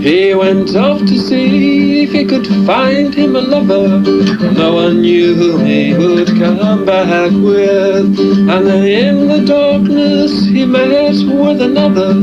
He went off to see if he could find him a lover. No one knew whom he would come back with. And then in the darkness he met with another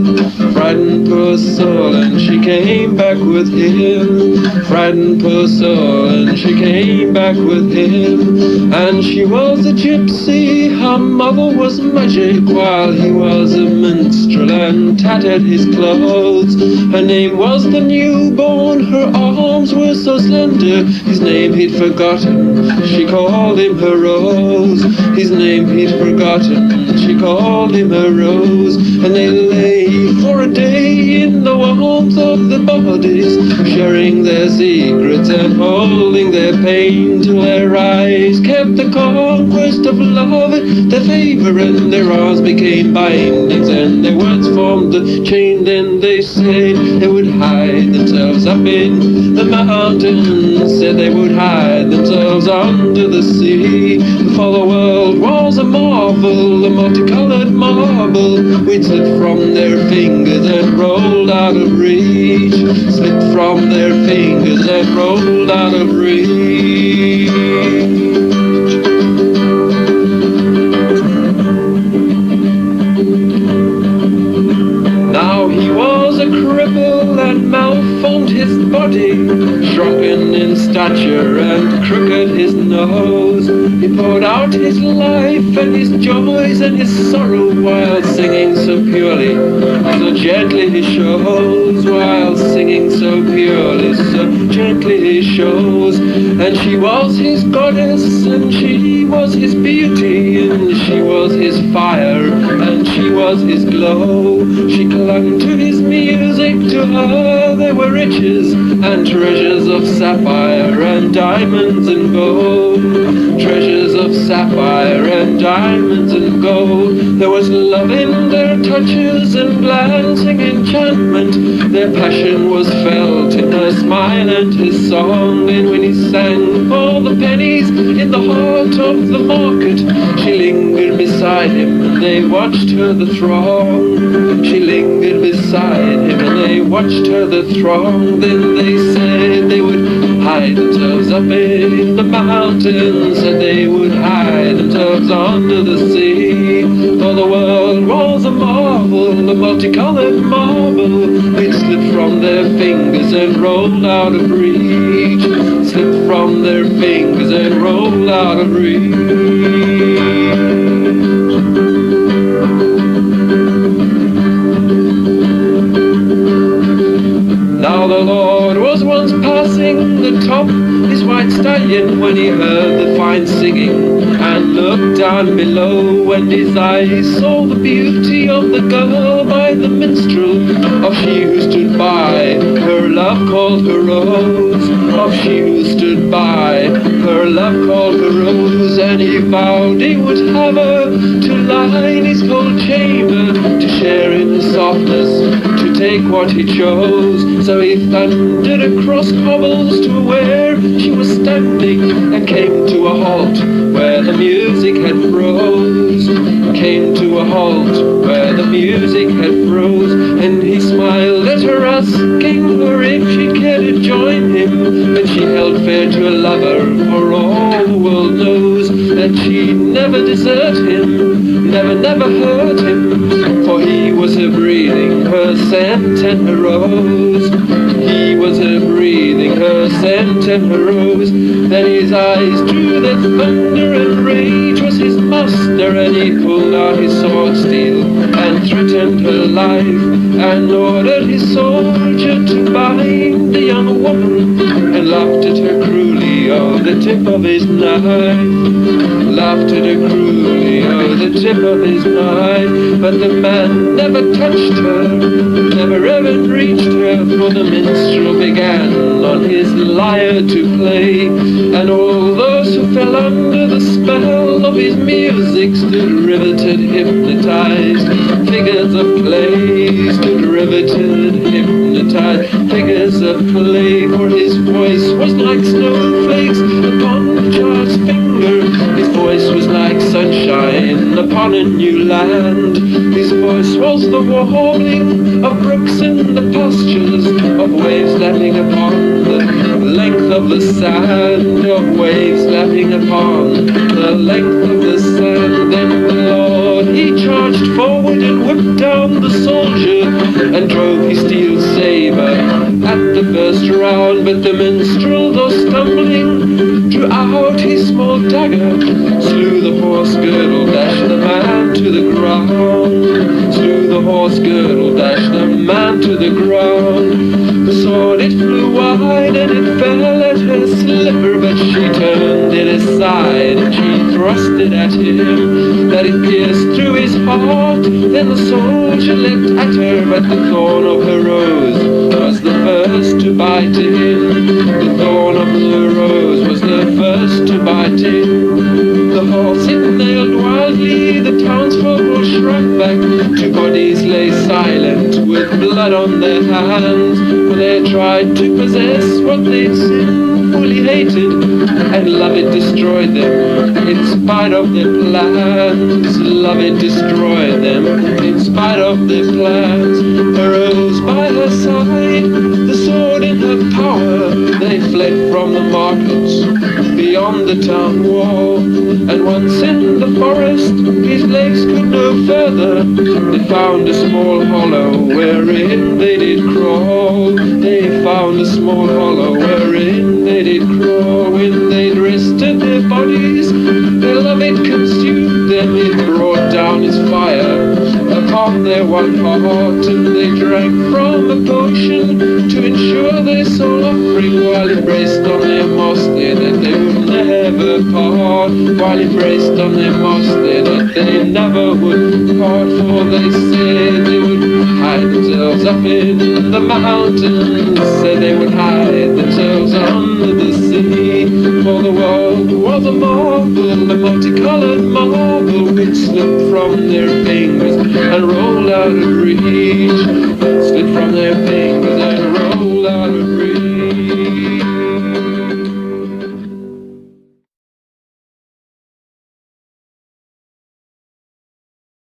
frightened poor soul, and she came back with him. Frightened poor soul, and she came back with him. And she was a gypsy, her mother was magic, while he was a minstrel and tattered his clothes. Her name was the newborn, her arms were so slender. His name he'd forgotten, she called him her rose. His name he'd forgotten, she called him her rose. And they lay for a day in the warmth of the bodies, sharing their secrets and holding their pain, till their eyes kept the conquest of love in their favor, and their arms became bindings, and their words formed a chain. Then they said they would hide themselves up in the mountains, said they would hide themselves under the sea. For the world was a marvel, a multicolored marble, which slipped from their fingers and rolled out of reach. Slipped from their fingers and rolled out of reach. Now he was a cripple and malformed his body, shrunken in stature and crooked his nose. He poured out his life and his joys and his sorrow, while singing so purely, so gently he shows. While singing so purely, so gently he shows. And she was his goddess, and she was his beauty, and she was his fire, and she was his glow. She clung to his music, to her there were riches and treasures of sapphire and diamonds and gold. Treasures of sapphire and diamonds and gold. There was love in their touches and glancing enchantment. Their passion was felt in her smile and his song. And when he sang for the pennies in the heart of the market, she lingered beside him and they watched her the throng. She lingered beside him and they watched her the throng. Then they said they would hide themselves up in the mountains, said they would hide themselves under the sea. For the world was a marvel, a multicolored marble, which slipped from their fingers and rolled out of reach. Slipped from their fingers and rolled out of reach. Now the Lord was once passing the top his white stallion, when he heard the fine singing and looked down below, and his eyes saw the beauty of the girl by the minstrel, of she who stood by, her love called her rose. Of she who stood by, her love called her rose. And he vowed he would have her to lie in his cold chamber, to share in his softness, to take what he chose. So he thundered across cobbles to where she was standing, and came to a halt where the music had froze. Came to a halt where the music had froze. And he smiled at her, asking her if she'd care to join him. And she held fair to a lover, for all the world knows that she'd never desert him, never hurt him. For he was her breathing, her scent and her rose. He was her breathing, her scent and her rose. Then his eyes drew their thunder, and rage was his master. And he pulled out his sword steel and threatened her life, and ordered his soldier to bind the young woman, and laughed at her cruelly, oh, the tip of his knife. Laughed at her cruelly, oh, the tip of his knife. But the man never touched her, never ever reached her, for the minstrel began on his lyre to play. And all those who fell under the spell of his music stood riveted, hypnotized, figures of clay. Stood riveted, hypnotized, figures of clay. For his voice was like snowflakes upon the child's finger. His voice was like sunshine upon a new land. His voice was the warbling of brooks in the pastures, of waves lapping upon the length of the sand, of waves lapping upon the length of the sand. Then the Lord, he charged forward and whipped down the soldier, and drove his steel saber at the first round. But the minstrel, though stumbling, drew out his small dagger, slew the horse girdle, dashed the man to the ground. Slew the horse girdle, dashed the man to the ground. The sword, it flew wide and it fell at her slipper, but she turned it aside and she thrust it at him, that it pierced through his heart. Then the soldier leapt at her, but the thorn of her rose was the first to bite him. The thorn of the rose was the first to bite him. The horse it nailed wildly, the townsfolk all shrunk back. Two bodies lay silent with blood on their hands, for they tried to possess what they'd sinfully hated, and love it destroyed them in spite of their plans. Love it destroyed them in spite of their plans. Her rose by her side, the sword in her power, they fled from the markets beyond the town wall. And once in the forest, his legs could no further, they found a small hollow wherein they did crawl. They found a small hollow wherein they did crawl. When they'd rested their bodies, their love it consumed them. It brought down its fire upon their one heart, and they drank from a potion to ensure their soul offering, while embraced on their mossy that they would never part. While embraced on their mossy that they never would part. For they said they would hide themselves up in the mountains, said they would hide themselves under the sea. For the world was a marvel, a multicolored marble, which slipped from their fingers and rolled out of reach.